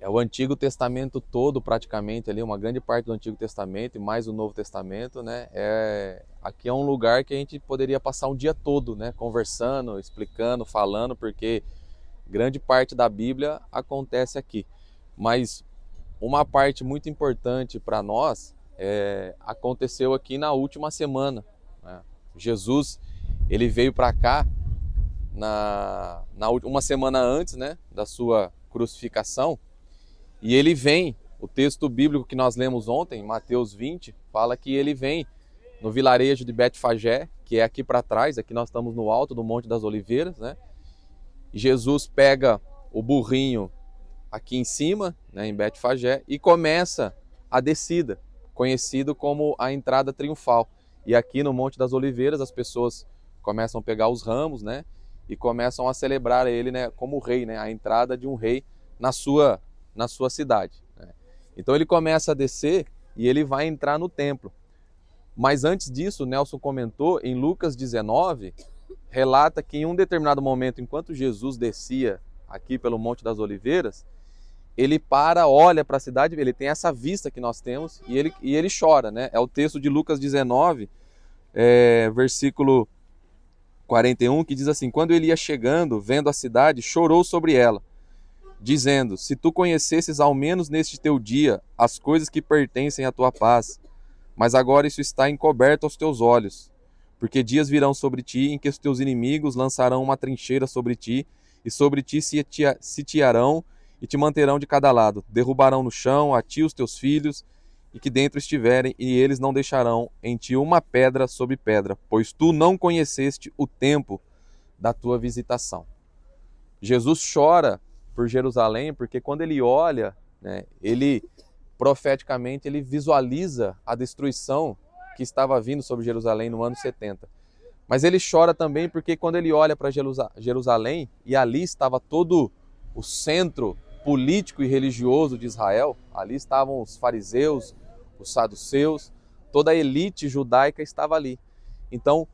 É o Antigo Testamento todo, praticamente, ali, uma grande parte do Antigo Testamento e mais o Novo Testamento, né? Aqui é um lugar que a gente poderia passar um dia todo, né? Conversando, explicando, falando, porque grande parte da Bíblia acontece aqui. Mas uma parte muito importante para nós aconteceu aqui na última semana, né? Jesus, ele veio para cá uma semana antes, né, da sua crucificação. E ele vem, o texto bíblico que nós lemos ontem, Mateus 20, fala que ele vem no vilarejo de Betfagé, que é aqui para trás, aqui nós estamos no alto do Monte das Oliveiras, né? E Jesus pega o burrinho aqui em cima, né, em Betfagé, e começa a descida, conhecido como a entrada triunfal. E aqui no Monte das Oliveiras as pessoas começam a pegar os ramos, né, e começam a celebrar ele, né, como rei, né, a entrada de um rei na sua cidade, né? Então ele começa a descer e ele vai entrar no templo. Mas antes disso, o Nelson comentou, em Lucas 19, relata que em um determinado momento, enquanto Jesus descia aqui pelo Monte das Oliveiras, ele para, olha para a cidade, ele tem essa vista que nós temos e ele chora, né? É o texto de Lucas 19, versículo 41, que diz assim: quando ele ia chegando, vendo a cidade, chorou sobre ela, dizendo: se tu conhecesses ao menos neste teu dia as coisas que pertencem à tua paz, mas agora isso está encoberto aos teus olhos, porque dias virão sobre ti em que os teus inimigos lançarão uma trincheira sobre ti, e sobre ti sitiarão e te manterão de cada lado. Derrubarão no chão a ti os teus filhos, e que dentro estiverem, e eles não deixarão em ti uma pedra sobre pedra, pois tu não conheceste o tempo da tua visitação. Jesus chora por Jerusalém, porque quando ele olha, né, ele profeticamente ele visualiza a destruição que estava vindo sobre Jerusalém no ano 70. Mas ele chora também porque quando ele olha para Jerusalém, e ali estava todo o centro político e religioso de Israel, ali estavam os fariseus, os saduceus, toda a elite judaica estava ali. Então,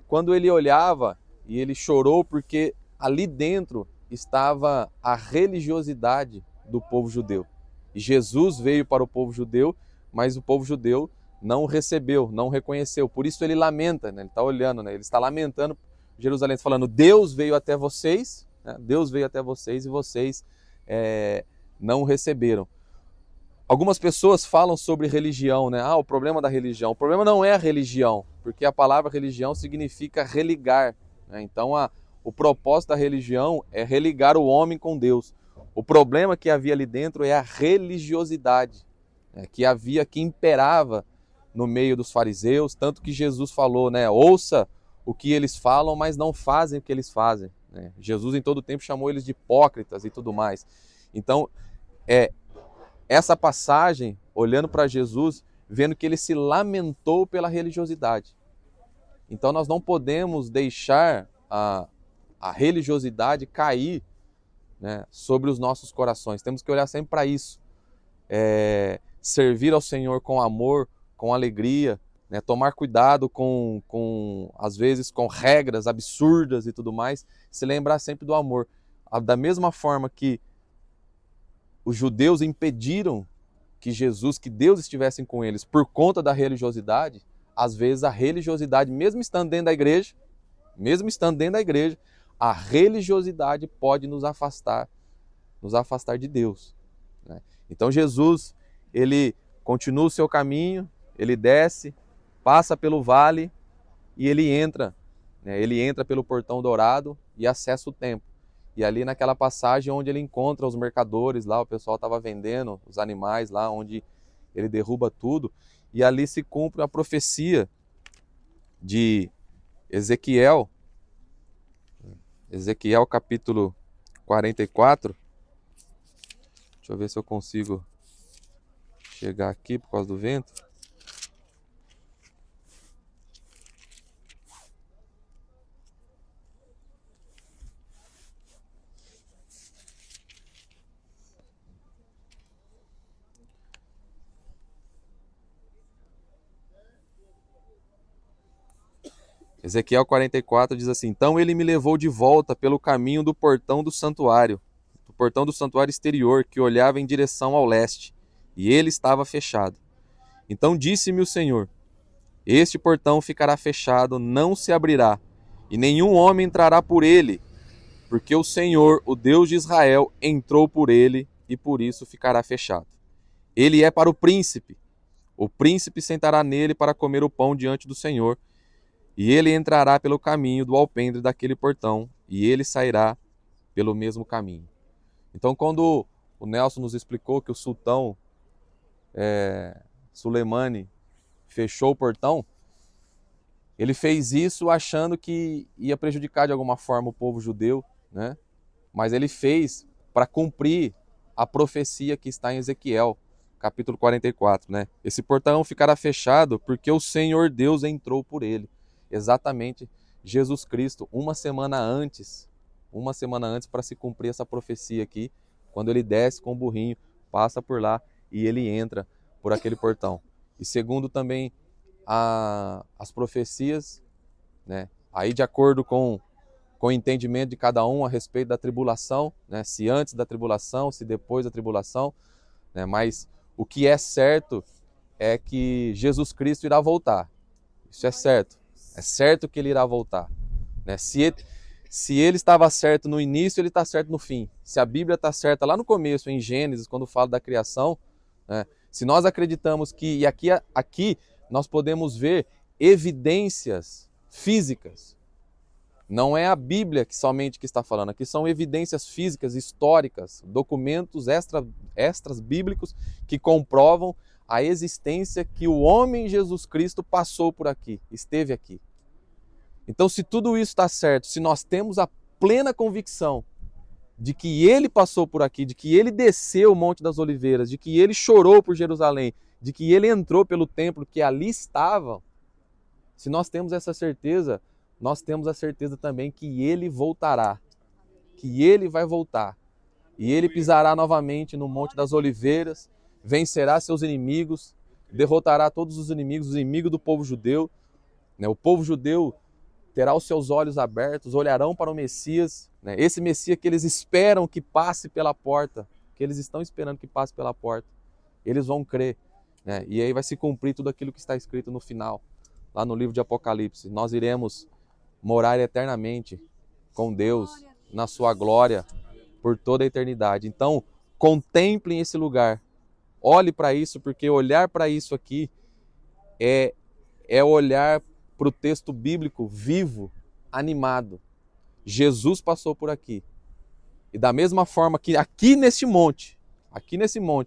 quando ele olhava e ele chorou porque ali dentro estava a religiosidade do povo judeu. E Jesus veio para o povo judeu, mas o povo judeu não recebeu, não reconheceu. Por isso ele lamenta, né? Ele está olhando, né? Ele está lamentando Jerusalém, falando: Deus veio até vocês, né? Deus veio até vocês e vocês não receberam. Algumas pessoas falam sobre religião, né? O problema da religião. O problema não é a religião, porque a palavra religião significa religar, né? Então, o propósito da religião é religar o homem com Deus. O problema que havia ali dentro é a religiosidade, né, que imperava no meio dos fariseus, tanto que Jesus falou, né? Ouça o que eles falam, mas não fazem o que eles fazem, né? Jesus em todo tempo chamou eles de hipócritas e tudo mais. Então, essa passagem, olhando para Jesus, vendo que ele se lamentou pela religiosidade. Então nós não podemos deixar a religiosidade cair, né, sobre os nossos corações. Temos que olhar sempre para isso. Servir ao Senhor com amor, com alegria, né, tomar cuidado às vezes, com regras absurdas e tudo mais, se lembrar sempre do amor. Da mesma forma que os judeus impediram que Deus estivesse com eles por conta da religiosidade, às vezes a religiosidade, mesmo estando dentro da igreja, a religiosidade pode nos afastar de Deus, né? Então Jesus, ele continua o seu caminho, ele desce, passa pelo vale e ele entra, né? Ele entra pelo portão dourado e acessa o templo. E ali naquela passagem onde ele encontra os mercadores lá, o pessoal estava vendendo os animais lá, onde ele derruba tudo. E ali se cumpre a profecia de Ezequiel, Ezequiel capítulo 44. Deixa eu ver se eu consigo chegar aqui por causa do vento. Ezequiel 44 diz assim: então ele me levou de volta pelo caminho do portão do santuário, portão do santuário exterior, que olhava em direção ao leste, e ele estava fechado. Então disse-me o Senhor: este portão ficará fechado, não se abrirá, e nenhum homem entrará por ele, porque o Senhor, o Deus de Israel, entrou por ele, e por isso ficará fechado. Ele é para o príncipe sentará nele para comer o pão diante do Senhor, e ele entrará pelo caminho do alpendre daquele portão, e ele sairá pelo mesmo caminho. Então, quando o Nelson nos explicou que o sultão Suleimani fechou o portão, ele fez isso achando que ia prejudicar de alguma forma o povo judeu, né? Mas ele fez para cumprir a profecia que está em Ezequiel, capítulo 44, né? Esse portão ficará fechado porque o Senhor Deus entrou por ele. Exatamente, Jesus Cristo, uma semana antes para se cumprir essa profecia aqui, quando ele desce com o burrinho, passa por lá e ele entra por aquele portão. E segundo também as profecias, né? Aí de acordo com o entendimento de cada um a respeito da tribulação, né? Se antes da tribulação, se depois da tribulação, né? Mas o que é certo é que Jesus Cristo irá voltar. Isso é certo. É certo que ele irá voltar, né? Se ele estava certo no início, ele está certo no fim. Se a Bíblia está certa lá no começo, em Gênesis, quando fala da criação, né? Se nós acreditamos que... E aqui nós podemos ver evidências físicas. Não é a Bíblia somente que está falando. Aqui são evidências físicas, históricas, documentos extras bíblicos que comprovam a existência que o homem Jesus Cristo passou por aqui, esteve aqui. Então, se tudo isso está certo, se nós temos a plena convicção de que ele passou por aqui, de que ele desceu o Monte das Oliveiras, de que ele chorou por Jerusalém, de que ele entrou pelo templo que ali estava, se nós temos essa certeza, nós temos a certeza também que ele voltará, que ele vai voltar. E ele pisará novamente no Monte das Oliveiras, vencerá seus inimigos, derrotará todos os inimigos do povo judeu. O povo judeu terá os seus olhos abertos, olharão para o Messias, esse Messias que eles esperam que passe pela porta, que eles estão esperando que passe pela porta. Eles vão crer, e aí vai se cumprir tudo aquilo que está escrito no final, lá no livro de Apocalipse. Nós iremos morar eternamente com Deus, na sua glória, por toda a eternidade. Então, contemplem esse lugar, olhe para isso, porque olhar para isso aqui é olhar para o texto bíblico vivo, animado. Jesus passou por aqui. E da mesma forma que aqui nesse monte,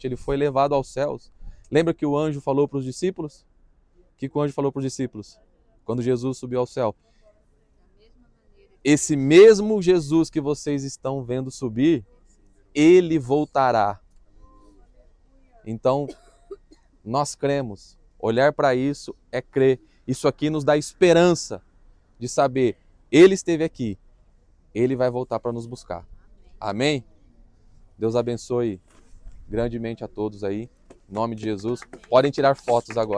ele foi levado aos céus. Lembra que o anjo falou para os discípulos? O que o anjo falou para os discípulos? Quando Jesus subiu ao céu. Esse mesmo Jesus que vocês estão vendo subir, ele voltará. Então, nós cremos. Olhar para isso é crer. Isso aqui nos dá esperança de saber, ele esteve aqui, ele vai voltar para nos buscar. Amém? Deus abençoe grandemente a todos aí. Em nome de Jesus. Podem tirar fotos agora.